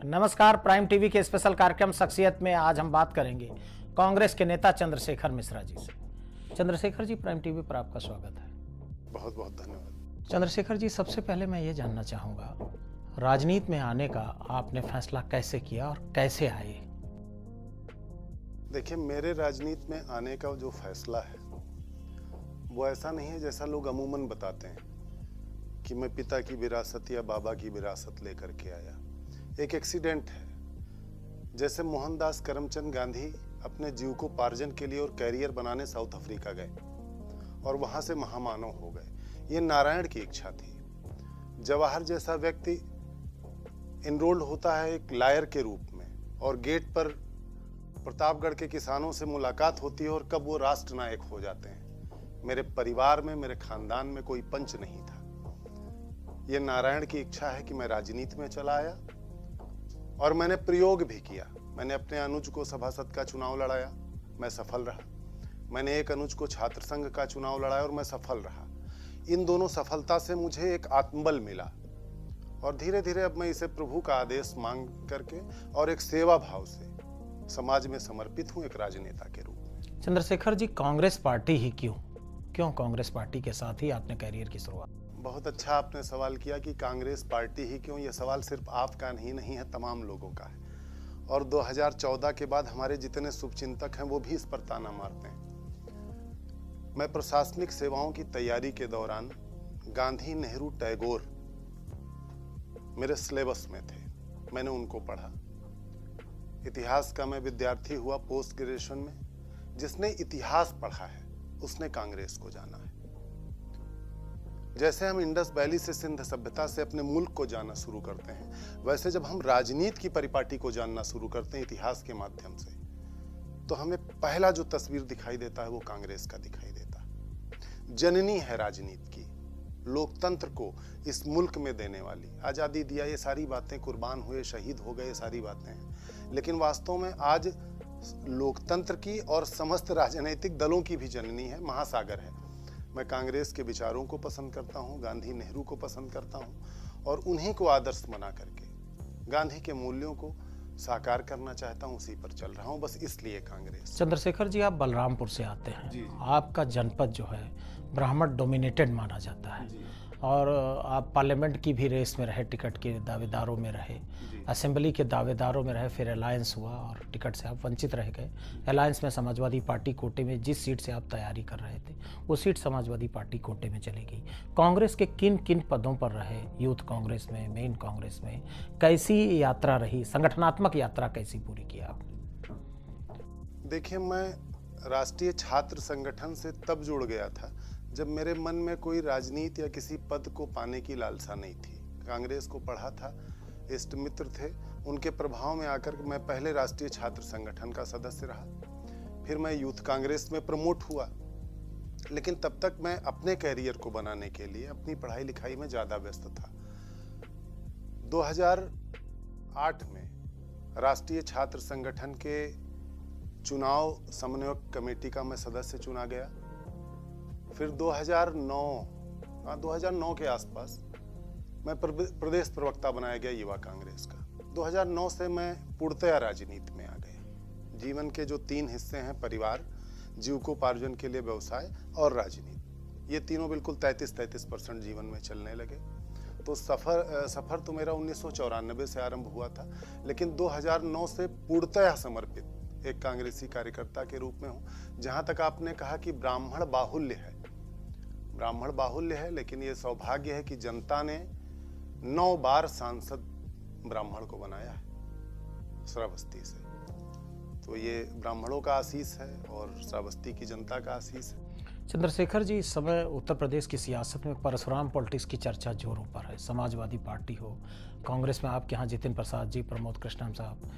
नमस्कार। Prime TV के special कार्यक्रम शख्सियत में आज हम बात करेंगे कांग्रेस के नेता चंद्रशेखर मिश्रा जी से। चंद्रशेखर जी, प्राइम टीवी पर आपका स्वागत है। बहुत बहुत धन्यवाद। चंद्रशेखर जी, सबसे पहले मैं ये जानना चाहूँगा, राजनीति में आने का आपने फैसला कैसे किया और कैसे आए? देखिए, मेरे राजनीति में आने का जो फैसला है वो ऐसा नहीं है जैसा लोग अमूमन बताते हैं कि मैं पिता की विरासत या बाबा की विरासत लेकर के आया। एक एक्सीडेंट है। जैसे मोहनदास करमचंद गांधी अपने जीविकोपार्जन के लिए और कैरियर बनाने साउथ अफ्रीका गए और वहां से महामानव हो गए, ये नारायण की इच्छा थी। जवाहर जैसा व्यक्ति इनरोल्ड होता है एक लायर के रूप में और गेट पर प्रतापगढ़ के किसानों से मुलाकात होती है और कब वो राष्ट्र नायक हो जाते हैं। मेरे परिवार में, मेरे खानदान में कोई पंच नहीं था। ये नारायण की इच्छा है कि मैं राजनीति में चला आया और मैंने प्रयोग भी किया। मैंने अपने अनुज को सभासद का चुनाव लड़ाया, मैं सफल रहा। मैंने एक अनुज को छात्र संघ का चुनाव लड़ाया और मैं सफल रहा। इन दोनों सफलता से मुझे एक आत्मबल मिला और धीरे धीरे अब मैं इसे प्रभु का आदेश मांग करके और एक सेवा भाव से समाज में समर्पित हूं, एक राजनेता के रूप में। चंद्रशेखर जी, कांग्रेस पार्टी ही क्यों कांग्रेस पार्टी के साथ ही आपने कैरियर की शुरुआत? बहुत अच्छा आपने सवाल किया कि कांग्रेस पार्टी ही क्यों। यह सवाल सिर्फ आपका ही नहीं है, तमाम लोगों का है। और 2014 के बाद हमारे जितने शुभचिंतक हैं वो भी इस पर ताना मारते हैं। मैं प्रशासनिक सेवाओं की तैयारी के दौरान गांधी, नेहरू, टैगोर मेरे सिलेबस में थे, मैंने उनको पढ़ा। इतिहास का मैं विद्यार्थी हुआ पोस्ट ग्रेजुएशन में। जिसने इतिहास पढ़ा है उसने कांग्रेस को जाना है। जैसे हम इंडस वैली से सिंध सभ्यता से अपने मुल्क को जानना शुरू करते हैं, वैसे जब हम राजनीति की परिपाटी को जानना शुरू करते हैं इतिहास के माध्यम से, तो हमें पहला जो तस्वीर दिखाई देता है वो कांग्रेस का दिखाई देता है। जननी है राजनीति की, लोकतंत्र को इस मुल्क में देने वाली। आजादी दिया, ये सारी बातें, कुर्बान हुए, शहीद हो गए, ये सारी बातें हैं। लेकिन वास्तव में आज लोकतंत्र की और समस्त राजनीतिक दलों की भी जननी है, महासागर है। मैं कांग्रेस के विचारों को पसंद करता हूं, गांधी, नेहरू को पसंद करता हूं और उन्हीं को आदर्श बना करके गांधी के मूल्यों को साकार करना चाहता हूं, उसी पर चल रहा हूं, बस इसलिए कांग्रेस। चंद्रशेखर जी, आप बलरामपुर से आते हैं। जी। आपका जनपद जो है ब्राह्मण डोमिनेटेड माना जाता है और आप पार्लियामेंट की भी रेस में रहे, टिकट के दावेदारों में रहे, असेंबली के दावेदारों में रहे, फिर अलायंस हुआ और टिकट से आप वंचित रह गए। अलायंस में समाजवादी पार्टी कोटे में जिस सीट से आप तैयारी कर रहे थे वो सीट समाजवादी पार्टी कोटे में चली गई। कांग्रेस के किन किन पदों पर रहे? यूथ कांग्रेस में, मेन कांग्रेस में कैसी यात्रा रही? संगठनात्मक यात्रा कैसी पूरी की आपने? देखिए, मैं राष्ट्रीय छात्र संगठन से तब जुड़ गया था जब मेरे मन में कोई राजनीति या किसी पद को पाने की लालसा नहीं थी। कांग्रेस को पढ़ा था, इष्ट मित्र थे, उनके प्रभाव में आकर मैं पहले राष्ट्रीय छात्र संगठन का सदस्य रहा, फिर मैं यूथ कांग्रेस में प्रमोट हुआ। लेकिन तब तक मैं अपने कैरियर को बनाने के लिए अपनी पढ़ाई लिखाई में ज़्यादा व्यस्त था। 2008 में राष्ट्रीय छात्र संगठन के चुनाव समन्वयक कमेटी का मैं सदस्य चुना गया। फिर 2009 के आसपास मैं प्रदेश प्रवक्ता बनाया गया युवा कांग्रेस का। 2009 से मैं पूर्णतया राजनीति में आ गया। जीवन के जो 3 हिस्से हैं, परिवार, जीविकोपार्जन के लिए व्यवसाय और राजनीति, ये तीनों बिल्कुल 33% जीवन में चलने लगे। तो सफर तो मेरा 1994 से आरंभ हुआ था, लेकिन 2009 से पूर्णतया समर्पित एक कांग्रेसी कार्यकर्ता के रूप में हूँ। जहाँ तक आपने कहा कि ब्राह्मण बाहुल्य है, लेकिन ये सौभाग्य है कि जनता ने 9 बार सांसद ब्राह्मण को बनाया है श्रावस्ती से। तो ये ब्राह्मणों का आशीष है और श्रावस्ती की जनता का आशीष है। चंद्रशेखर जी, इस समय उत्तर प्रदेश की सियासत में परशुराम पॉलिटिक्स की चर्चा जोरों पर है। समाजवादी पार्टी हो, कांग्रेस में आपके यहाँ जितिन प्रसाद जी, प्रमोद कृष्णम साहब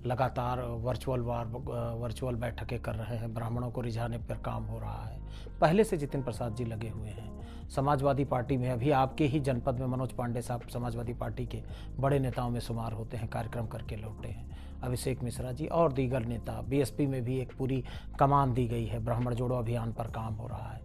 लगातार वर्चुअल बैठकें कर रहे हैं, ब्राह्मणों को रिझाने पर काम हो रहा है। पहले से जितिन प्रसाद जी लगे हुए हैं। समाजवादी पार्टी में अभी आपके ही जनपद में मनोज पांडे साहब समाजवादी पार्टी के बड़े नेताओं में शुमार होते हैं, कार्यक्रम करके लौटे हैं। अभिषेक मिश्रा जी और दीगर नेता, बीएसपी में भी एक पूरी कमान दी गई है, ब्राह्मण जोड़ो अभियान पर काम हो रहा है।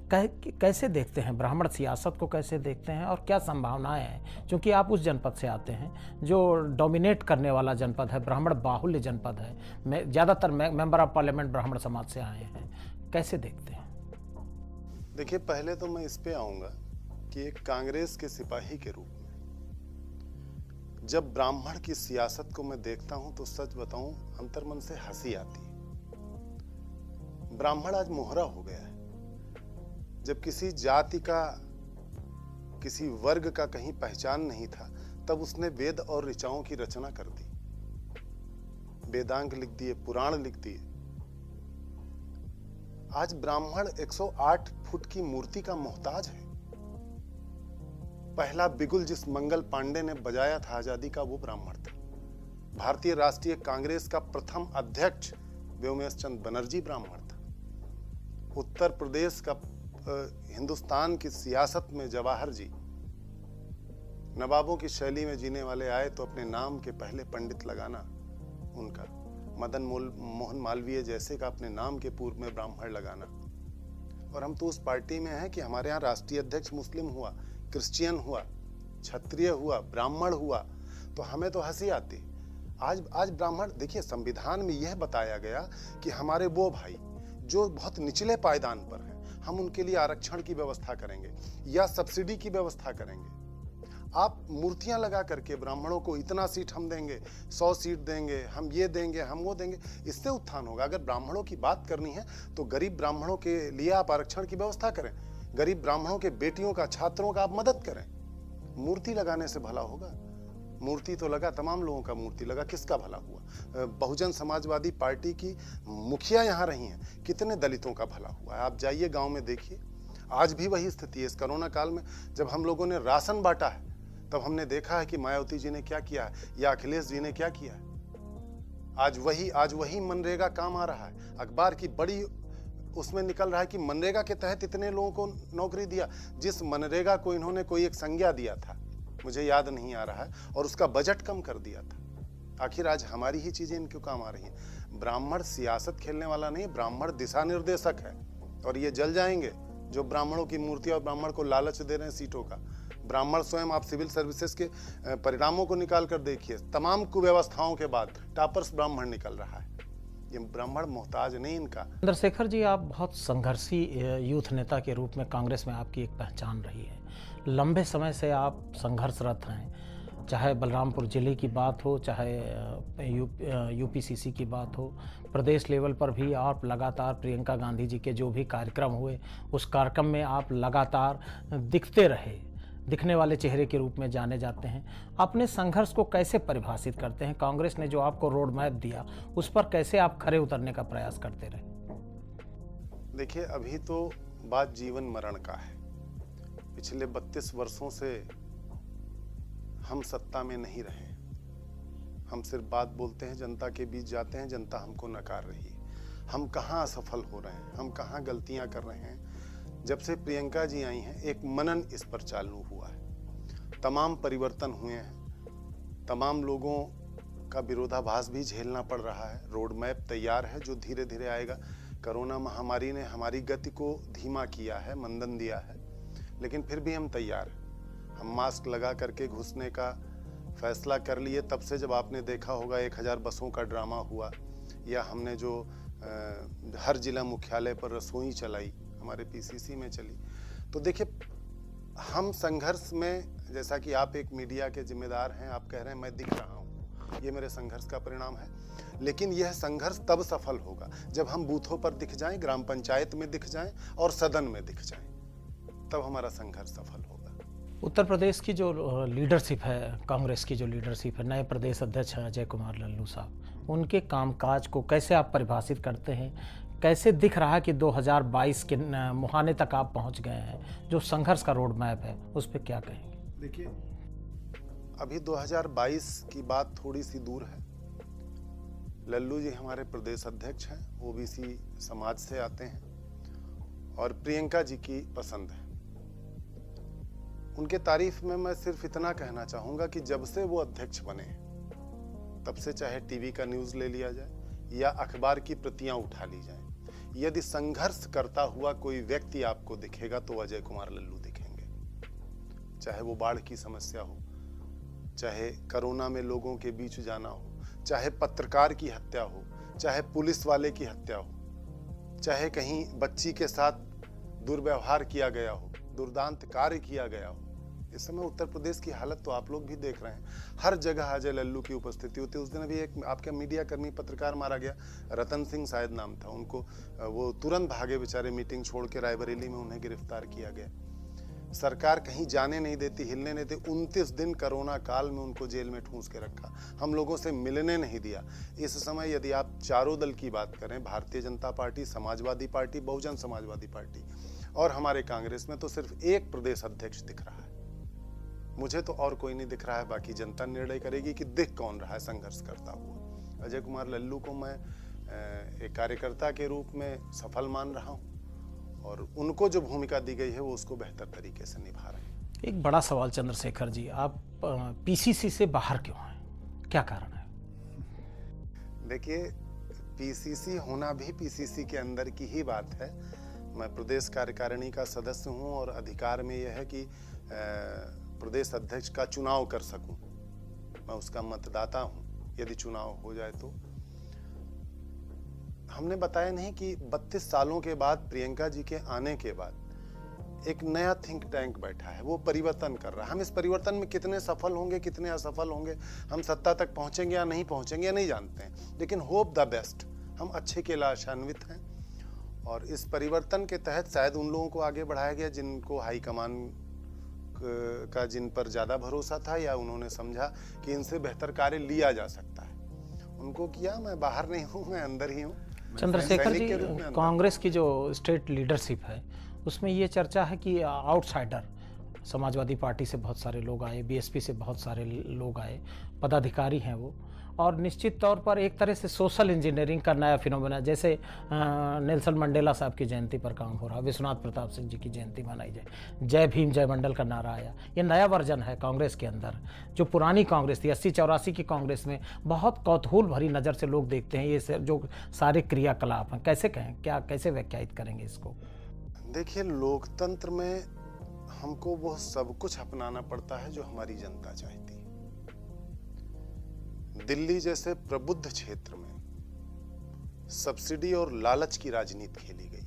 कैसे देखते हैं ब्राह्मण सियासत को, कैसे देखते हैं और क्या संभावनाएं हैं? क्योंकि आप उस जनपद से आते हैं जो डोमिनेट करने वाला जनपद है, ब्राह्मण बाहुल्य जनपद है, ज़्यादातर मेंबर ऑफ पार्लियामेंट ब्राह्मण समाज से आए हैं, कैसे देखते हैं? देखिए, पहले तो मैं इस पे आऊंगा कि एक कांग्रेस के सिपाही के रूप में जब ब्राह्मण की सियासत को मैं देखता हूं तो सच बताऊं अंतर्मन से हंसी आती है। ब्राह्मण आज मोहरा हो गया है। जब किसी जाति का, किसी वर्ग का कहीं पहचान नहीं था, तब उसने वेद और ऋचाओं की रचना कर दी, वेदांग लिख दिए, पुराण लिख दिए। आज ब्राह्मण 108 फुट की मूर्ति का मोहताज है। पहला बिगुल जिस मंगल पांडे ने बजाया था आजादी का, वो ब्राह्मण था। भारतीय राष्ट्रीय कांग्रेस का प्रथम अध्यक्ष व्योमेश चंद्र बनर्जी ब्राह्मण था। उत्तर प्रदेश का हिंदुस्तान की सियासत में जवाहर जी नवाबों की शैली में जीने वाले आए तो अपने नाम के पहले पंडित लगाना उनका, मदन मोहन मालवीय जैसे का अपने नाम के पूर्व में ब्राह्मण लगाना। और हम तो उस पार्टी में हैं कि हमारे यहाँ राष्ट्रीय अध्यक्ष मुस्लिम हुआ, क्रिश्चियन हुआ, क्षत्रिय हुआ, ब्राह्मण हुआ, तो हमें तो हंसी आती। आज ब्राह्मण, देखिए संविधान में यह बताया गया कि हमारे वो भाई जो बहुत निचले पायदान पर हैं, हम उनके लिए आरक्षण की व्यवस्था करेंगे या सब्सिडी की व्यवस्था करेंगे। आप मूर्तियां लगा करके ब्राह्मणों को इतना सीट हम देंगे, 100 सीट देंगे, हम ये देंगे, हम वो देंगे, इससे उत्थान होगा? अगर ब्राह्मणों की बात करनी है तो गरीब ब्राह्मणों के लिए आप आरक्षण की व्यवस्था करें, गरीब ब्राह्मणों के बेटियों का, छात्रों का आप मदद करें। मूर्ति लगाने से भला होगा? मूर्ति तो लगा, तमाम लोगों का मूर्ति लगा, किसका भला हुआ? बहुजन समाजवादी पार्टी की मुखिया यहाँ रही हैं, कितने दलितों का भला हुआ है? आप जाइए गांव में देखिए, आज भी वही स्थिति है। इस कोरोना काल में जब हम लोगों ने राशन बांटा है, तब हमने देखा है कि मायावती जी ने क्या किया है या अखिलेश जी ने क्या किया है। आज वही मनरेगा काम आ रहा है। अखबार की बड़ी उसमें निकल रहा है कि मनरेगा के तहत इतने लोगों को नौकरी दिया। जिस मनरेगा को इन्होंने कोई एक संज्ञा दिया था, मुझे याद नहीं आ रहा है, और उसका बजट कम कर दिया था। आखिर आज हमारी ही चीजें इनक्यों काम आ रही हैं? ब्राह्मण सियासत खेलने वाला नहीं, ब्राह्मण दिशा निर्देशक है। और ये जल जाएंगे जो ब्राह्मणों की मूर्ति और ब्राह्मण को लालच दे रहे हैं सीटों का। ब्राह्मण स्वयं, आप सिविल सर्विसेज के परिणामों को निकाल कर देखिए, तमाम कुव्यवस्थाओं के बाद टॉपर्स ब्राह्मण निकल रहा है। ये ब्राह्मण मोहताज नहीं इनका। चंद्रशेखर जी, आप बहुत संघर्षी यूथ नेता के रूप में कांग्रेस में आपकी एक पहचान रही है। लंबे समय से आप संघर्षरत हैं, चाहे बलरामपुर जिले की बात हो, चाहे यूपीसीसी की बात हो, प्रदेश लेवल पर भी आप लगातार प्रियंका गांधी जी के जो भी कार्यक्रम हुए, उस कार्यक्रम में आप लगातार दिखते रहे, दिखने वाले चेहरे के रूप में जाने जाते हैं। अपने संघर्ष को कैसे परिभाषित करते हैं? कांग्रेस ने जो आपको रोड मैप दिया, उस पर कैसे आप खरे उतरने का प्रयास करते रहे? देखिए, अभी तो बात जीवन मरण का है। पिछले 32 वर्षों से हम सत्ता में नहीं रहे। हम सिर्फ बात बोलते हैं, जनता के बीच जाते हैं, जनता हमको नकार रही है। हम कहाँ असफल हो रहे हैं, हम कहाँ गलतियां कर रहे हैं। जब से प्रियंका जी आई हैं, एक मनन इस पर चालू हुआ है। तमाम परिवर्तन हुए हैं, तमाम लोगों का विरोधाभास भी झेलना पड़ रहा है। रोड मैप तैयार है जो धीरे धीरे आएगा। कोरोना महामारी ने हमारी गति को धीमा किया है, मंदन दिया है, लेकिन फिर भी हम तैयार हैं। हम मास्क लगा करके घुसने का फैसला कर लिए तब से, जब आपने देखा होगा 1000 बसों का ड्रामा हुआ, या हमने जो हर जिला मुख्यालय पर रसोई चलाई, हमारे पीसीसी में चली। तो देखिए, हम संघर्ष में, जैसा कि आप एक मीडिया के जिम्मेदार हैं, आप कह रहे हैं मैं दिख रहा हूं, ये मेरे संघर्ष का परिणाम है। लेकिन यह संघर्ष तब सफल होगा जब हम बूथों पर दिख जाएं, ग्राम पंचायत में दिख जाएं और सदन में दिख जाएं, तब हमारा संघर्ष सफल होगा। उत्तर प्रदेश की जो लीडरशिप है, कांग्रेस की जो लीडरशिप है, नए प्रदेश अध्यक्ष हैं अजय कुमार लल्लू साहब, उनके कामकाज को कैसे आप परिभाषित करते हैं? कैसे दिख रहा है कि 2022 के मुहाने तक आप पहुंच गए हैं? जो संघर्ष का रोड मैप है, उस पर क्या कहेंगे? देखिए, अभी 2022 की बात थोड़ी सी दूर है। लल्लू जी हमारे प्रदेश अध्यक्ष हैं, ओबीसी समाज से आते हैं और प्रियंका जी की पसंद है। उनके तारीफ में मैं सिर्फ इतना कहना चाहूंगा कि जब से वो अध्यक्ष बने, तब से चाहे टीवी का न्यूज ले लिया जाए या अखबार की प्रतियां उठा ली जाए यदि संघर्ष करता हुआ कोई व्यक्ति आपको दिखेगा तो अजय कुमार लल्लू दिखेंगे। चाहे वो बाढ़ की समस्या हो, चाहे कोरोना में लोगों के बीच जाना हो, चाहे पत्रकार की हत्या हो, चाहे पुलिस वाले की हत्या हो, चाहे कहीं बच्ची के साथ दुर्व्यवहार किया गया हो, दुर्दांत कार्य किया गया हो। इस समय उत्तर प्रदेश की हालत तो आप लोग भी देख रहे हैं, हर जगह अजय लल्लू की उपस्थिति होती है। उस दिन अभी एक आपका मीडिया कर्मी पत्रकार मारा गया, रतन सिंह शायद नाम था, उनको वो तुरंत भागे बेचारे, मीटिंग छोड़ के रायबरेली में उन्हें गिरफ्तार किया गया। सरकार कहीं जाने नहीं देती, हिलने नहीं देती। 29 दिन कोरोना काल में उनको जेल में ठूंस के रखा, हम लोगों से मिलने नहीं दिया। इस समय यदि आप चारों दल की बात करें, Bharatiya Janata party, Samajwadi party, Bahujan Samajwadi party और हमारे कांग्रेस में, तो सिर्फ एक प्रदेश अध्यक्ष दिख रहा है। मुझे तो और कोई नहीं दिख रहा है। बाकी जनता निर्णय करेगी कि दिख कौन रहा है संघर्ष करता हुआ। अजय कुमार लल्लू को मैं एक कार्यकर्ता के रूप में सफल मान रहा हूँ और उनको जो भूमिका दी गई है वो उसको बेहतर तरीके से निभा रहे हैं। एक बड़ा सवाल चंद्रशेखर जी, आप पीसीसी से बाहर क्यों हैं, क्या कारण है? देखिए, पीसीसी होना भी पीसीसी के अंदर की ही बात है। मैं प्रदेश कार्यकारिणी का सदस्य हूं और अधिकार में यह है कि प्रदेश अध्यक्ष का चुनाव कर सकूं। मैं उसका मतदाता हूं। यदि चुनाव हो जाए तो हमने बताया नहीं कि 32 सालों के बाद, प्रियंका जी के आने के बाद एक नया थिंक टैंक बैठा है, वो परिवर्तन कर रहा है। हम इस परिवर्तन में कितने सफल होंगे, कितने असफल होंगे, हम सत्ता तक पहुंचेंगे या नहीं पहुंचेंगे या नहीं जानते हैं, लेकिन होप द बेस्ट, हम अच्छे के लिए आशान्वित हैं। और इस परिवर्तन के तहत शायद उन लोगों को आगे बढ़ाया गया जिनको हाईकमान का जिन पर ज़्यादा भरोसा था, या उन्होंने समझा कि इनसे बेहतर कार्य लिया जा सकता है, उनको किया। मैं बाहर नहीं हूँ, मैं अंदर ही हूँ। चंद्रशेखर जी, कांग्रेस की जो स्टेट लीडरशिप है उसमें ये चर्चा है कि आउटसाइडर, समाजवादी पार्टी से बहुत सारे लोग आए, बीएसपी से बहुत सारे लोग आए, पदाधिकारी हैं वो, और निश्चित तौर पर एक तरह से सोशल इंजीनियरिंग का नया फिनोमेना, जैसे नेल्सन मंडेला साहब की जयंती पर काम हो रहा, विश्वनाथ प्रताप सिंह जी की जयंती मनाई जाए, जय भीम जय मंडल का नारा आया। ये नया वर्जन है कांग्रेस के अंदर। जो पुरानी कांग्रेस थी 80-84 की कांग्रेस में बहुत कौतूहल भरी नज़र से लोग देखते हैं ये जो सारे क्रियाकलाप हैं। कैसे कहें, क्या कैसे व्याख्यायित करेंगे इसको? देखिए, लोकतंत्र में हमको वो सब कुछ अपनाना पड़ता है जो हमारी जनता चाहती है। दिल्ली जैसे प्रबुद्ध क्षेत्र में सब्सिडी और लालच की राजनीति खेली गई।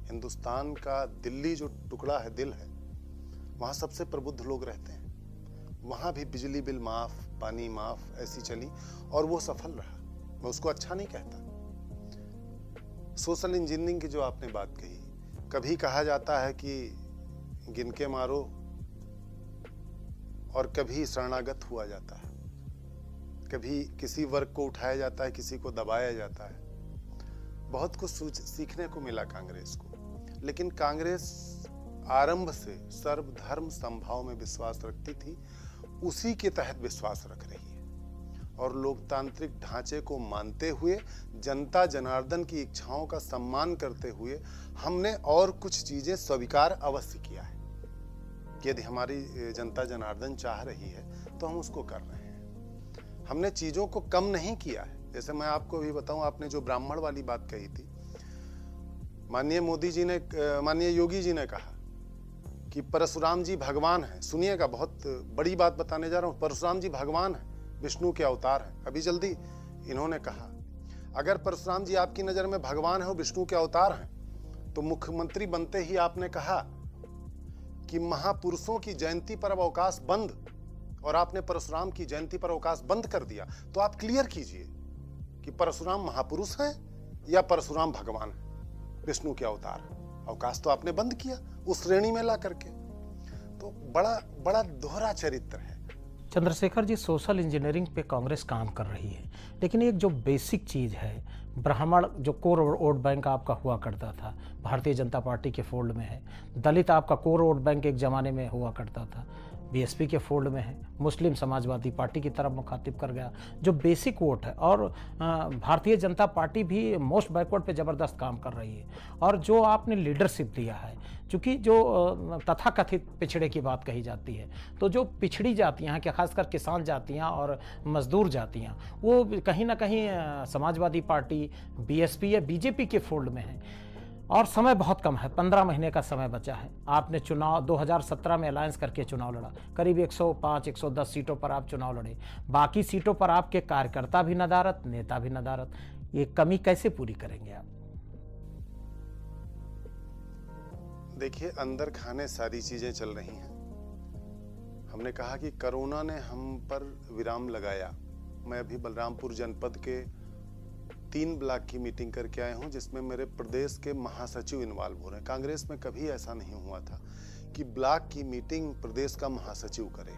हिंदुस्तान का दिल्ली जो टुकड़ा है, दिल है, वहाँ सबसे प्रबुद्ध लोग रहते हैं। वहाँ भी बिजली बिल माफ, पानी माफ ऐसी चली और वो सफल रहा। मैं उसको अच्छा नहीं कहता। सोशल इंजीनियरिंग की जो आपने बात कही, कभी कहा जाता है कि गिन के मारो और कभी शरणागत हुआ जाता है, कभी किसी वर्ग को उठाया जाता है, किसी को दबाया जाता है। बहुत कुछ सीखने को मिला कांग्रेस को, लेकिन कांग्रेस आरंभ से सर्वधर्म समभाव में विश्वास रखती थी, उसी के तहत विश्वास रख रही है। और लोकतांत्रिक ढांचे को मानते हुए, जनता जनार्दन की इच्छाओं का सम्मान करते हुए, हमने और कुछ चीजें स्वीकार अवश्य किया है कि यदि हमारी जनता जनार्दन चाह रही है तो हम उसको कर रहे हैं। हमने चीजों को कम नहीं किया है। जैसे मैं आपको भी बताऊं, आपने जो ब्राह्मण वाली बात कही थी, माननीय योगी जी ने कहा कि परशुराम जी भगवान हैं। सुनिएगा, बहुत बड़ी बात बताने जा रहा हूं। परशुराम जी भगवान हैं, विष्णु के अवतार हैं। अभी जल्दी इन्होंने कहा, अगर परशुराम जी आपकी नजर में भगवान है और विष्णु के अवतार हैं, तो मुख्यमंत्री बनते ही आपने कहा कि महापुरुषों की जयंती पर अब अवकाश बंद, और आपने परशुराम की जयंती पर अवकाश बंद कर दिया। तो आप क्लियर कीजिए कि परशुराम महापुरुष हैं या परशुराम भगवान है, विष्णु के अवतार। अवकाश तो आपने बंद किया उस श्रेणी में ला करके। तो बड़ा बड़ा दोहरा चरित्र है। चंद्रशेखर जी, सोशल इंजीनियरिंग पे कांग्रेस काम कर रही है, लेकिन एक जो बेसिक चीज़ है, ब्राह्मण जो कोर वोट बैंक आपका हुआ करता था, भारतीय जनता पार्टी के फोल्ड में है। दलित आपका कोर वोट बैंक एक ज़माने में हुआ करता था, बीएसपी के फोल्ड में है। मुस्लिम समाजवादी पार्टी की तरफ मुखातिब कर गया, जो बेसिक वोट है। और भारतीय जनता पार्टी भी मोस्ट बैकवर्ड पे ज़बरदस्त काम कर रही है। और जो आपने लीडरशिप दिया है, चूँकि जो तथाकथित पिछड़े की बात कही जाती है, तो जो पिछड़ी जातियाँ हैं, कि खासकर किसान जातियाँ और मजदूर जातियाँ, वो कहीं ना कहीं समाजवादी पार्टी, बीएसपी या बीजेपी के फोल्ड में है। और समय बहुत कम है, 15 महीने का समय बचा है। आपने चुनाव 2017 में अलायंस करके चुनाव लड़ा, करीब 105-110 सीटों पर आप चुनाव लड़े। बाकी सीटों पर आपके कार्यकर्ता भी नदारत, नेता भी नदारत। ये कमी कैसे पूरी करेंगे आप? देखिए, अंदर खाने सारी चीजें चल रही हैं। हमने कहा कि कोरोना ने हम पर विराम लगाया। मैं अभी बलरामपुर जनपद के 3 ब्लॉक की मीटिंग करके आया हूं, जिसमें मेरे प्रदेश के महासचिव इन्वॉल्व हो रहे हैं। कांग्रेस में कभी ऐसा नहीं हुआ था कि ब्लॉक की मीटिंग प्रदेश का महासचिव करे।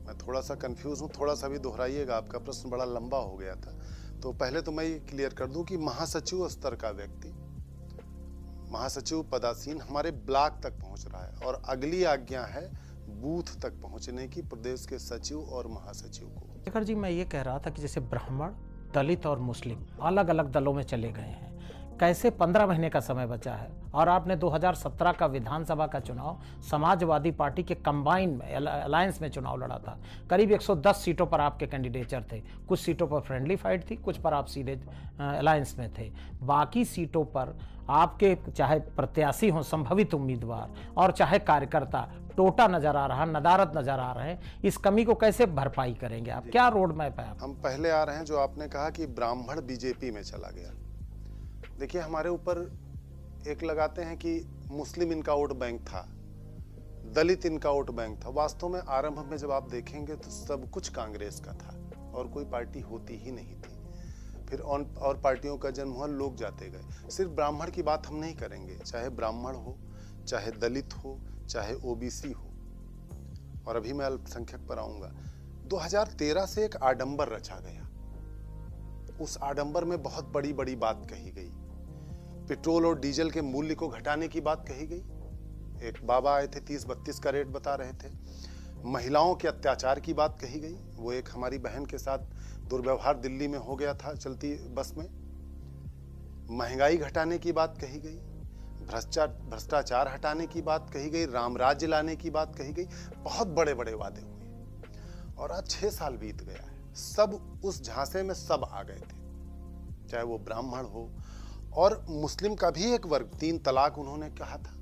मैं थोड़ा सा कंफ्यूज हूं, थोड़ा सा भी दोहराइएगा, आपका प्रश्न बड़ा लंबा हो गया था। तो पहले तो मैं ये क्लियर कर दूं कि महासचिव स्तर का व्यक्ति, महासचिव पदासीन हमारे ब्लॉक तक पहुंच रहा है, और अगली आज्ञा है बूथ तक पहुंचने की प्रदेश के सचिव और महासचिव को। शेखर जी, मैं ये कह रहा था कि जैसे ब्राह्मण, दलित और मुस्लिम अलग अलग दलों में चले गए हैं, कैसे 15 महीने का समय बचा है और आपने 2017 का विधानसभा का चुनाव समाजवादी पार्टी के कंबाइन में, अलायंस में चुनाव लड़ा था। करीब 110 सीटों पर आपके कैंडिडेचर थे। कुछ सीटों पर फ्रेंडली फाइट थी, कुछ पर आप सीधे अलायंस में थे। बाकी सीटों पर आपके चाहे प्रत्याशी हों, संभावित उम्मीदवार, और चाहे कार्यकर्ता, टोटा नजर आ रहा, नदारत नजर आ रहे हैं। इस कमी को कैसे भरपाई करेंगे आप? क्या रोड मैप है? हम पहले आ रहे हैं, जो आपने कहा कि ब्राह्मण बीजेपी में चला गया। देखिए, हमारे ऊपर एक लगाते हैं कि मुस्लिम इनका वोट बैंक था, दलित इनका वोट बैंक था। वास्तव में आरंभ में जब आप देखेंगे तो सब कुछ कांग्रेस का था और कोई पार्टी होती ही नहीं थी। फिर और पार्टियों का जन्म हुआ, लोग जाते गए। सिर्फ ब्राह्मण की बात हम नहीं करेंगे, चाहे ब्राह्मण हो, चाहे दलित हो, चाहे ओबीसी हो, और अभी मैं अल्पसंख्यक पर आऊंगा। 2013 से एक आडंबर रचा गया। उस आडंबर में बहुत बड़ी बड़ी बात कही गई। पेट्रोल और डीजल के मूल्य को घटाने की बात कही गई। एक बाबा आए थे, 30-32 का रेट बता रहे थे। महिलाओं के अत्याचार की बात कही गई। वो एक हमारी बहन के साथ दुर्व्यवहार दिल्ली में हो गया था चलती बस में। महंगाई घटाने की बात कही गई, भ्रष्टाचार हटाने की बात कही गई, राम राज्य लाने की बात कही गई। बहुत बड़े बड़े वादे हुए और आज 6 साल बीत गया है। सब उस झांसे में सब आ गए थे, चाहे वो ब्राह्मण हो और मुस्लिम का भी एक वर्ग। 3 तलाक उन्होंने कहा था,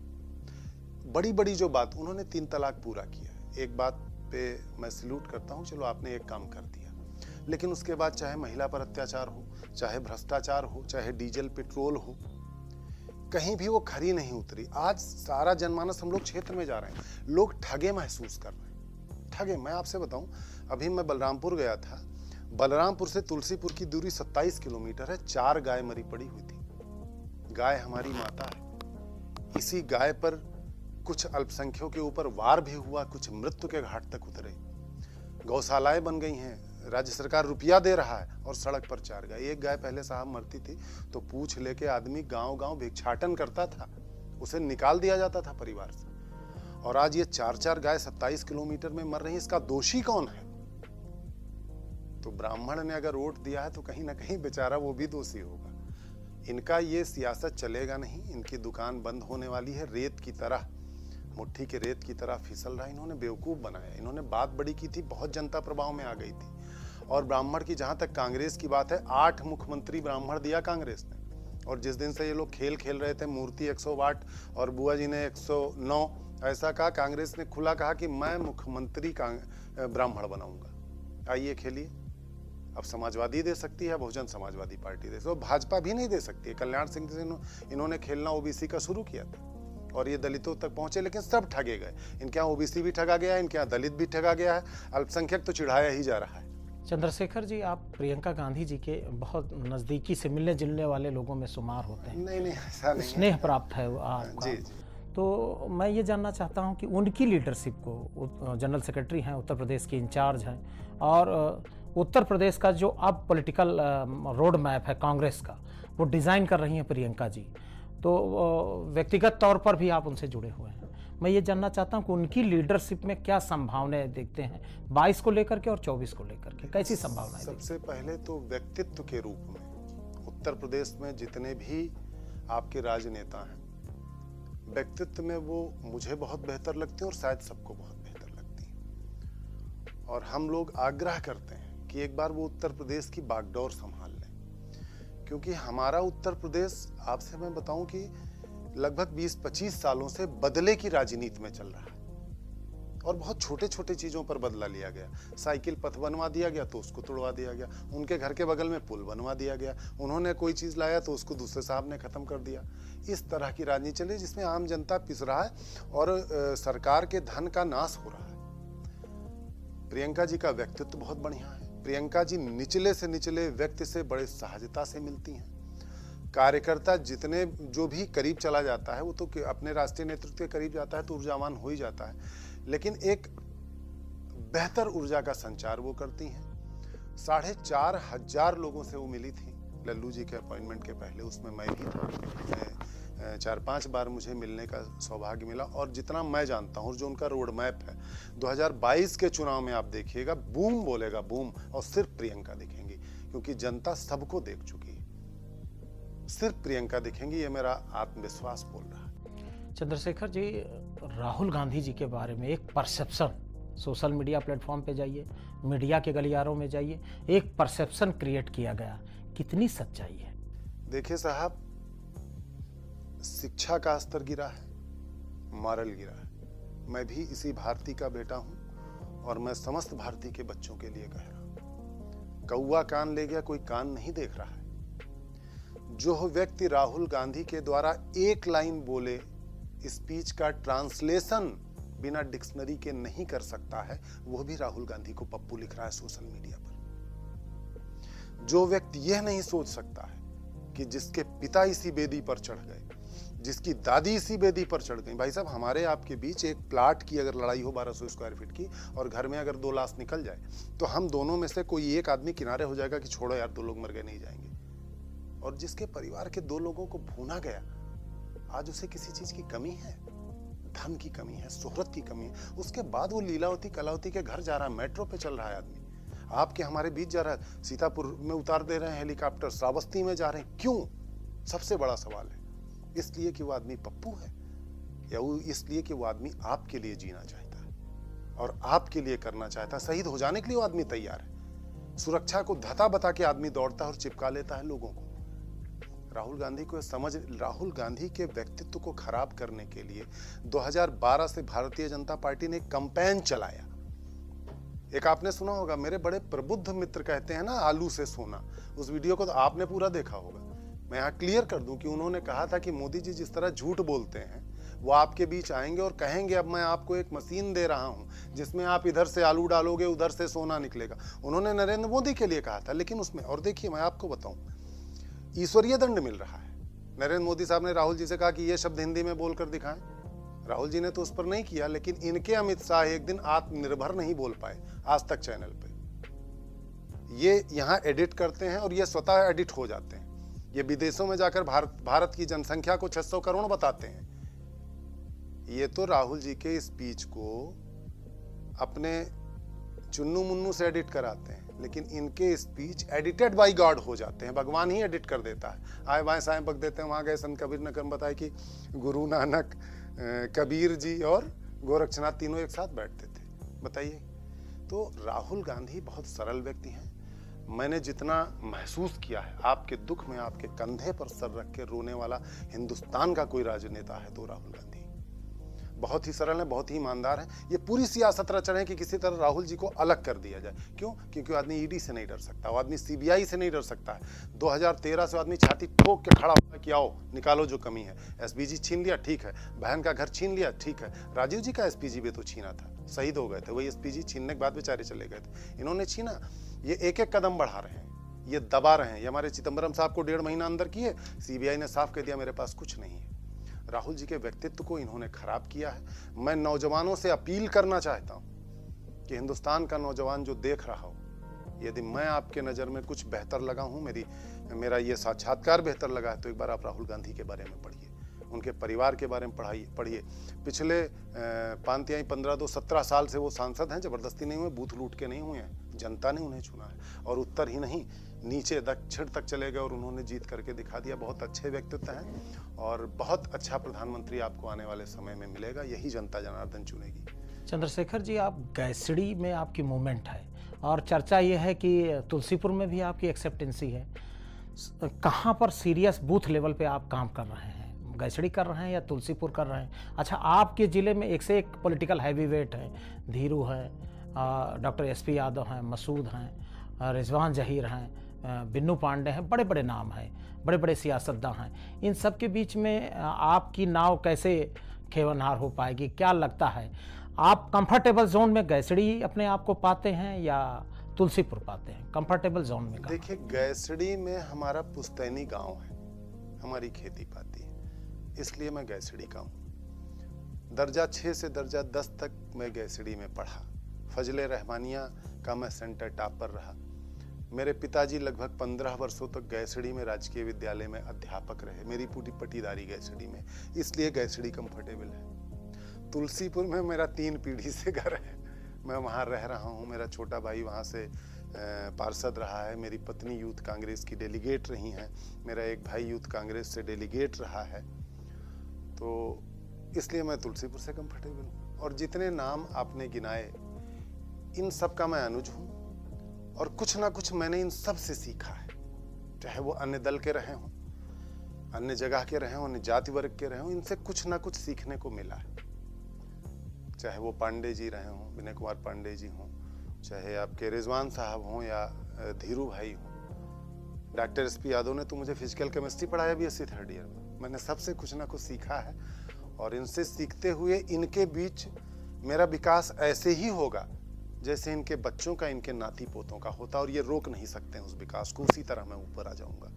बड़ी बड़ी जो बात, उन्होंने 3 तलाक पूरा किया। एक बात पे मैं सैल्यूट करता हूं, चलो आपने एक काम कर दिया। लेकिन उसके बाद चाहे महिला पर अत्याचार हो, चाहे भ्रष्टाचार हो, चाहे डीजल पेट्रोल हो, कहीं भी वो खरी नहीं उतरी। आज सारा जनमानस, हम लोग क्षेत्र में जा रहे हैं, लोग ठगे महसूस कर रहे हैं। ठगे, मैं आपसे बताऊं, अभी मैं बलरामपुर गया था। बलरामपुर से तुलसीपुर की दूरी 27 किलोमीटर है। 4 गाय मरी पड़ी हुई थी। गाय हमारी माता है। इसी गाय पर कुछ अल्पसंख्यकों के ऊपर वार भी हुआ, कुछ मृत्यु के घाट तक उतरे। गौशालाएं बन गई हैं, राज्य सरकार रुपया दे रहा है, और सड़क पर 4 गाय। एक गाय पहले साहब मरती थी तो पूछ लेके आदमी गांव गांव भिक्षाटन करता था, उसे निकाल दिया जाता था परिवार से। और आज ये 4-4 गाय 27 किलोमीटर में मर रही है। इसका दोषी कौन है? तो ब्राह्मण ने अगर वोट दिया है तो कहीं ना कहीं बेचारा वो भी दोषी होगा। इनका ये सियासत चलेगा नहीं। इनकी दुकान बंद होने वाली है। रेत की तरह, मुट्ठी के रेत की तरह फिसल रहा है। इन्होंने बेवकूफ बनाया। इन्होंने बात बड़ी की थी, बहुत जनता प्रभाव में आ गई थी। और ब्राह्मण की जहां तक कांग्रेस की बात है, 8 मुख्यमंत्री ब्राह्मण दिया कांग्रेस ने। और जिस दिन से ये लोग खेल खेल रहे थे, मूर्ति 108 और बुआ जी ने 109 ऐसा कहा, कांग्रेस ने खुला कहा कि मैं मुख्यमंत्री ब्राह्मण बनाऊंगा। आइए खेलिए। अब समाजवादी दे सकती है, बहुजन समाजवादी पार्टी दे सकती है, भाजपा भी नहीं दे सकती है। कल्याण सिंह से इन्होंने खेलना ओबीसी का शुरू किया था और ये दलितों तक पहुंचे, लेकिन सब ठगे गए। इनके यहाँ ओबीसी भी ठगा गया है, इनके यहाँ दलित भी ठगा गया है, अल्पसंख्यक तो चिढ़ाया ही जा रहा है। चंद्रशेखर जी, आप प्रियंका गांधी जी के बहुत नज़दीकी से मिलने जुलने वाले लोगों में शुमार होते हैं। नहीं नहीं, ऐसा नहीं, स्नेह प्राप्त है आपका। जी जी। तो मैं ये जानना चाहता हूं कि उनकी लीडरशिप को, जनरल सेक्रेटरी हैं, उत्तर प्रदेश के इंचार्ज हैं, और उत्तर प्रदेश का जो अब पॉलिटिकल रोड मैप है कांग्रेस का, वो डिज़ाइन कर रही हैं प्रियंका जी। तो व्यक्तिगत तौर पर भी आप उनसे जुड़े हुए हैं। मैं ये जानना चाहता हूं कि उनकी लीडरशिप में क्या संभावनाएं देखते हैं, 22 को लेकर के और 24 को लेकर के, कैसी संभावनाएं? सबसे पहले तो व्यक्तित्व के रूप में उत्तर प्रदेश में जितने भी आपके राजनेता हैं, व्यक्तित्व में वो मुझे बहुत बेहतर लगते हैं और शायद सबको बहुत बेहतर लगती हैं। और हम लोग आग्रह करते हैं कि एक बार वो उत्तर प्रदेश की बागडोर संभाल लें, क्योंकि हमारा उत्तर प्रदेश, आपसे मैं बताऊं कि लगभग 20-25 सालों से बदले की राजनीति में चल रहा है और बहुत छोटे छोटे चीजों पर बदला लिया गया। साइकिल पथ बनवा दिया गया तो उसको तोड़वा दिया गया, उनके घर के बगल में पुल बनवा दिया गया, उन्होंने कोई चीज लाया तो उसको दूसरे साहब ने खत्म कर दिया। इस तरह की राजनीति चली जिसमें आम जनता पिस रहा है और सरकार के धन का नाश हो रहा है। प्रियंका जी का व्यक्तित्व बहुत बढ़िया है। प्रियंका जी निचले से निचले व्यक्ति से बड़े सहजता से मिलती हैं। कार्यकर्ता जितने जो भी करीब चला जाता है वो तो अपने राष्ट्रीय नेतृत्व के करीब जाता है तो ऊर्जावान हो ही जाता है, लेकिन एक बेहतर ऊर्जा का संचार वो करती हैं। 4,500 लोगों से वो मिली थी लल्लू जी के अपॉइंटमेंट के पहले, उसमें मैं भी था। 4-5 बार मुझे मिलने का सौभाग्य मिला और जितना मैं जानता हूँ जो उनका रोड मैप है 2022 के चुनाव में आप देखिएगा, बूम बोलेगा बूम, और सिर्फ प्रियंका दिखेंगी क्योंकि जनता सबको देख चुकी है, सिर्फ प्रियंका दिखेंगी, ये मेरा आत्मविश्वास बोल रहा है। चंद्रशेखर जी, राहुल गांधी जी के बारे में एक परसेप्शन, सोशल मीडिया प्लेटफॉर्म पे जाइए, मीडिया के गलियारों में जाइए, एक परसेप्शन क्रिएट किया गया, कितनी सच्चाई है? देखिए साहब, शिक्षा का स्तर गिरा है, मॉरल गिरा है। मैं भी इसी भारती का बेटा हूं और मैं समस्त भारती के बच्चों के लिए कह रहा हूं, कौवा कान ले गया कोई कान नहीं देख रहा है। जो व्यक्ति राहुल गांधी के द्वारा एक लाइन बोले स्पीच का ट्रांसलेशन बिना डिक्शनरी के नहीं कर सकता है, वो भी राहुल गांधी को पप्पू लिख रहा है सोशल मीडिया पर। जो व्यक्ति यह नहीं सोच सकता है कि जिसके पिता इसी बेदी पर चढ़ गए, जिसकी दादी इसी बेदी पर चढ़ गई, भाई साहब हमारे आपके बीच एक प्लाट की अगर लड़ाई हो 1200 स्क्वायर फीट की और घर में अगर 2 लाश निकल जाए तो हम दोनों में से कोई एक आदमी किनारे हो जाएगा कि छोड़ो यार 2 लोग मर गए नहीं जाएंगे। और जिसके परिवार के 2 लोगों को भूना गया, आज उसे किसी चीज की कमी है? धन की कमी है, शोहरत की कमी है। उसके बाद वो लीलावती कलावती के घर जा रहा है, मेट्रो पे चल रहा है आदमी, आपके हमारे बीच जा रहा है, सीतापुर में उतार दे रहे हैं हेलीकॉप्टर, श्रावस्ती में जा रहे हैं। क्यों? सबसे बड़ा सवाल है। इसलिए कि वो आदमी पप्पू है या वो इसलिए कि वो आदमी आपके लिए जीना चाहता है और आपके लिए करना चाहता है? शहीद हो जाने के लिए वो आदमी तैयार है। सुरक्षा को धता बता के आदमी दौड़ता है और चिपका लेता है लोगों को। राहुल गांधी को समझ, राहुल गांधी के व्यक्तित्व को खराब करने के लिए 2012 से भारतीय जनता पार्टी ने एक कैंपेन चलाया। एक आपने सुना होगा, मेरे बड़े प्रबुद्ध मित्र कहते हैं ना आलू से सोना, उस वीडियो को तो आपने पूरा देखा होगा। मैं यहाँ क्लियर कर दूं कि उन्होंने कहा था कि मोदी जी जिस तरह झूठ बोलते हैं वो आपके बीच आएंगे और कहेंगे अब मैं आपको एक मशीन दे रहा हूं जिसमें आप इधर से आलू डालोगे उधर से सोना निकलेगा। उन्होंने नरेंद्र मोदी के लिए कहा था, लेकिन उसमें, और देखिए मैं आपको बताऊं, ईश्वरीय दंड मिल रहा है। नरेंद्र मोदी साहब ने राहुल जी से कहा कि ये शब्द हिंदी में बोलकर दिखाएं, राहुल जी ने तो उस पर नहीं किया, लेकिन इनके अमित शाह एक दिन आत्मनिर्भर नहीं बोल पाए आज तक चैनल पे। ये यहाँ एडिट करते हैं और ये स्वतः एडिट हो जाते हैं। ये विदेशों में जाकर भारत की जनसंख्या को 600 करोड़ बताते हैं। ये तो राहुल जी के स्पीच को अपने चुन्नू मुन्नू से एडिट कराते हैं, लेकिन इनके स्पीच एडिटेड बाय गॉड हो जाते हैं, भगवान ही एडिट कर देता है। आए बाएं साएं बक देते हैं। वहां गए संत कबीर ने बताया कि गुरु नानक, कबीर जी और गोरक्षनाथ तीनों एक साथ बैठते थे। बताइए, तो राहुल गांधी बहुत सरल व्यक्ति हैं। मैंने जितना महसूस किया है, आपके दुख में आपके कंधे पर सर रख के रोने वाला हिंदुस्तान का कोई राजनेता है तो राहुल गांधी। बहुत ही सरल है, बहुत ही ईमानदार है। ये पूरी सियासत रच रहे हैं कि किसी तरह राहुल जी को अलग कर दिया जाए। क्यों? क्योंकि वो आदमी ईडी से नहीं डर सकता, वो आदमी सीबीआई से नहीं डर सकता है। 2013 से आदमी छाती ठोक के खड़ा हुआ कि आओ निकालो जो कमी है। एसपीजी छीन लिया, ठीक है। बहन का घर छीन लिया, ठीक है। राजीव जी का एसपीजी भी तो छीना था, शहीद हो गए थे, वही एसपीजी छीनने के बाद बेचारे चले गए थे। इन्होंने छीना। ये एक एक कदम बढ़ा रहे हैं, ये दबा रहे हैं। ये हमारे चिदंबरम साहब को 1.5 महीना अंदर किए, सीबीआई ने साफ कह दिया मेरे पास कुछ नहीं है। राहुल जी के व्यक्तित्व को इन्होंने खराब किया है। मैं नौजवानों से अपील करना चाहता हूं कि हिंदुस्तान का नौजवान जो देख रहा हो, यदि मैं आपके नज़र में कुछ बेहतर लगा हूं, मेरा ये साक्षात्कार बेहतर लगा है, तो एक बार आप राहुल गांधी के बारे में पढ़िए, उनके परिवार के बारे में पढ़िए। पिछले 17 साल से वो सांसद हैं, जबरदस्ती नहीं हुए, बूथ लूट के नहीं हुए हैं, जनता ने उन्हें चुना है। और उत्तर ही नहीं, नीचे दक्षिण तक चले गए और उन्होंने जीत करके दिखा दिया। बहुत अच्छे व्यक्तित्व हैं और बहुत अच्छा प्रधानमंत्री आपको आने वाले समय में मिलेगा। यही जनता जनार्दन चुनेगी। चंद्रशेखर जी, आप गैसड़ी में आपकी मूवमेंट है और चर्चा ये है कि तुलसीपुर में भी आपकी एक्सेप्टेंसी है, कहाँ पर सीरियस बूथ लेवल पे आप काम कर रहे हैं? गैसड़ी कर रहे हैं या तुलसीपुर कर रहे हैं? अच्छा, आपके ज़िले में एक से एक पॉलिटिकल हैवीवेट हैं, धीरू हैं, डॉक्टर एसपी यादव हैं, मसूद हैं, रिजवान जहीर हैं, बिन्नू पांडे हैं, बड़े बड़े नाम हैं, बड़े बड़े सियासतदान हैं। इन सब के बीच में आपकी नाव कैसे खेवनहार हो पाएगी? क्या लगता है, आप कंफर्टेबल जोन में गैसड़ी अपने आप को पाते हैं या तुलसीपुर पाते हैं? कंफर्टेबल जोन में देखिए, गैसड़ी में हमारा पुस्तैनी गांव है, हमारी खेती पाती है, इसलिए मैं गैसड़ी का हूँ। दर्जा 6 से दर्जा 10 तक मैं गैसड़ी में पढ़ा। फजले रहमानिया का मैं सेंटर टॉपर रहा। मेरे पिताजी लगभग 15 वर्षों तक गैसड़ी में राजकीय विद्यालय में अध्यापक रहे। मेरी पूरी पटीदारी गैसड़ी में, इसलिए गैसड़ी कंफर्टेबल है। तुलसीपुर में मेरा 3 पीढ़ी से घर है, मैं वहाँ रह रहा हूँ। मेरा छोटा भाई वहाँ से पार्षद रहा है, मेरी पत्नी यूथ कांग्रेस की डेलीगेट रही हैं, मेरा एक भाई यूथ कांग्रेस से डेलीगेट रहा है, तो इसलिए मैं तुलसीपुर से कंफर्टेबल हूँ। और जितने नाम आपने गिनाए, इन सब का मैं अनुज हूँ, और कुछ ना कुछ मैंने इन सब से सीखा है। चाहे वो अन्य दल के रहे हों, अन्य जगह के रहे हों, अन्य जाति वर्ग के रहे हों, इनसे कुछ ना कुछ सीखने को मिला है। चाहे वो पांडे जी रहे हों, विनय कुमार पांडे जी हों, चाहे आपके रिजवान साहब हों या धीरू भाई हों। डॉक्टर एसपी यादव ने तो मुझे फिजिकल केमिस्ट्री पढ़ाया BSc 3rd ईयर में। मैंने सबसे कुछ ना कुछ सीखा है, और इनसे सीखते हुए इनके बीच मेरा विकास ऐसे ही होगा जैसे इनके बच्चों का, इनके नाती पोतों का होता, और ये रोक नहीं सकते हैं उस विकास को। उसी तरह मैं ऊपर आ जाऊंगा,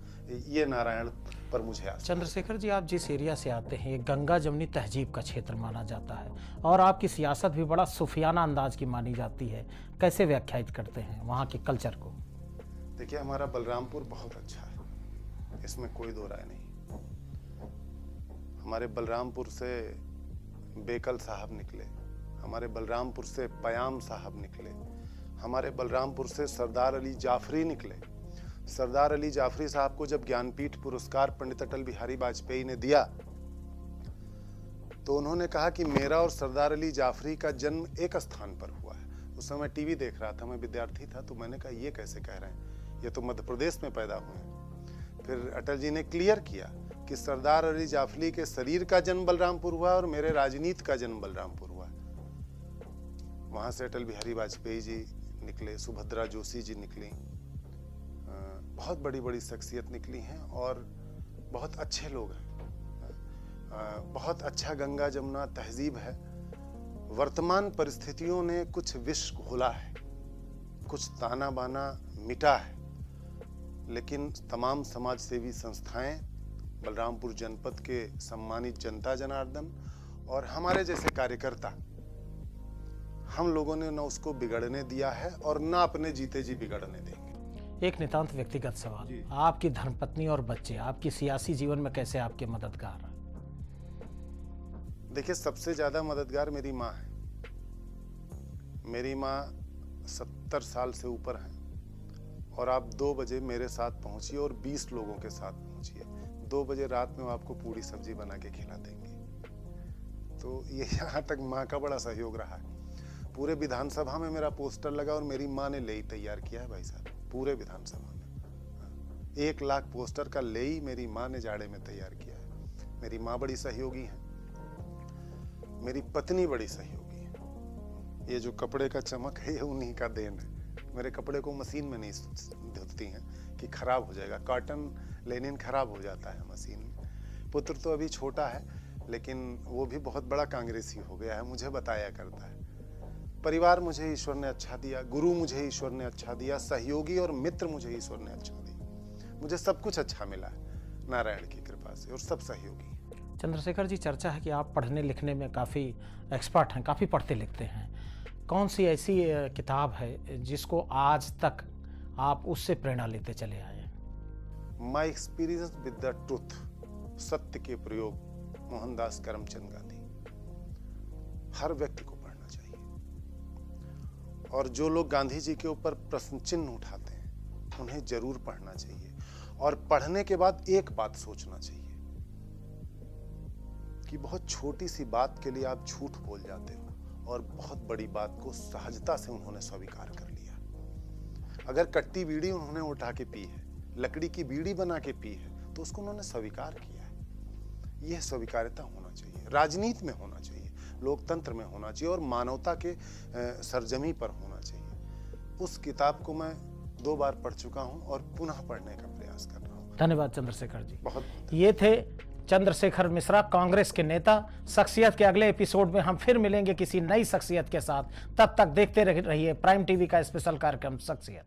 ये नारायण पर मुझे आस। चंद्रशेखर जी, आप जिस एरिया से आते हैं, ये गंगा जमुनी तहजीब का क्षेत्र माना जाता है, और आपकी सियासत भी बड़ा सूफियाना अंदाज की मानी जाती है। कैसे व्याख्यायित करते हैं वहाँ के कल्चर को? देखिए, हमारा बलरामपुर बहुत अच्छा है, इसमें कोई दो राय नहीं। हमारे बलरामपुर से बेकल साहब निकले, हमारे बलरामपुर से पयाम साहब निकले, हमारे बलरामपुर से सरदार अली जाफरी निकले। सरदार अली जाफरी साहब को जब ज्ञानपीठ पुरस्कार पंडित अटल बिहारी वाजपेयी ने दिया, तो उन्होंने कहा कि मेरा और सरदार अली जाफरी का जन्म एक स्थान पर हुआ है। उस समय टीवी देख रहा था, मैं विद्यार्थी था, तो मैंने कहा ये कैसे कह रहे हैं, ये तो मध्य प्रदेश में पैदा हुए हैं। फिर अटल जी ने क्लियर किया कि सरदार अली जाफरी के शरीर का जन्म बलरामपुर हुआ और मेरे राजनीति का जन्म बलरामपुर हुआ। वहाँ से अटल बिहारी वाजपेयी जी निकले, सुभद्रा जोशी जी निकली, बहुत बड़ी बड़ी शख्सियत निकली हैं, और बहुत अच्छे लोग हैं। बहुत अच्छा गंगा जमुना तहजीब है। वर्तमान परिस्थितियों ने कुछ विष घोला है, कुछ ताना बाना मिटा है, लेकिन तमाम समाज सेवी संस्थाएं, बलरामपुर जनपद के सम्मानित जनता जनार्दन और हमारे जैसे कार्यकर्ता, हम लोगों ने न उसको बिगड़ने दिया है और न अपने जीते जी बिगड़ने देंगे। एक नितांत व्यक्तिगत सवाल, आपकी धर्मपत्नी और बच्चे आपकी सियासी जीवन में कैसे आपके मददगार हैं? देखिए, सबसे ज्यादा मददगार मेरी माँ है। मेरी माँ 70 साल से ऊपर है, और आप 2 बजे मेरे साथ पहुंचिए और 20 लोगों के साथ पहुंचिए, 2 बजे रात में वो आपको पूरी सब्जी बना के खिला देंगे। तो ये यहाँ तक माँ का बड़ा सहयोग रहा है। पूरे विधानसभा में मेरा पोस्टर लगा और मेरी माँ ने लेई तैयार किया है भाई साहब, पूरे विधानसभा में 1 लाख पोस्टर का लेई मेरी माँ ने जाड़े में तैयार किया है। मेरी माँ बड़ी सहयोगी है, मेरी पत्नी बड़ी सहयोगी है। ये जो कपड़े का चमक है, ये उन्हीं का देन है। मेरे कपड़े को मशीन में नहीं धुलती हैं कि खराब हो जाएगा, कॉटन लेनिन खराब हो जाता है मशीन में। पुत्र तो अभी छोटा है, लेकिन वो भी बहुत बड़ा कांग्रेसी हो गया है, मुझे बताया करता है। परिवार मुझे ईश्वर ने अच्छा दिया, गुरु मुझे ईश्वर ने अच्छा दिया, सहयोगी और मित्र मुझे ईश्वर ने अच्छा दिया। मुझे सब कुछ अच्छा मिला है नारायण की कृपा से, और सब सहयोगी। चंद्रशेखर जी, चर्चा है कि आप पढ़ने लिखने में काफ़ी एक्सपर्ट हैं, काफ़ी पढ़ते लिखते हैं। कौन सी ऐसी किताब है जिसको आज तक आप उससे प्रेरणा लेते चले आए हैं? My experience with the truth, सत्य के प्रयोग, मोहनदास करमचंद गांधी। हर व्यक्ति को पढ़ना चाहिए, और जो लोग गांधी जी के ऊपर प्रश्न चिन्ह उठाते हैं उन्हें जरूर पढ़ना चाहिए। और पढ़ने के बाद एक बात सोचना चाहिए कि बहुत छोटी सी बात के लिए आप झूठ बोल जाते हो, और बहुत बड़ी बात को सहजता से उन्होंने स्वीकार कर लिया। अगर कट्टी बीड़ी उन्होंने उठा के पी है, लकड़ी की बीड़ी बना के पी है, तो उसको उन्होंने स्वीकार किया है। यह स्वीकार्यता होना चाहिए, राजनीति में होना चाहिए, लोकतंत्र में होना चाहिए और मानवता के सरजमी पर होना चाहिए। उस किताब को मैं 2 बार पढ़ चुका हूं और पुनः पढ़ने का प्रयास कर रहा हूं। धन्यवाद चंद्रशेखर जी। बहुत ये थे चंद्रशेखर मिश्रा, कांग्रेस के नेता। शख्सियत के अगले एपिसोड में हम फिर मिलेंगे किसी नई शख्सियत के साथ। तब तक देखते रहिए प्राइम टीवी का स्पेशल कार्यक्रम शख्सियत।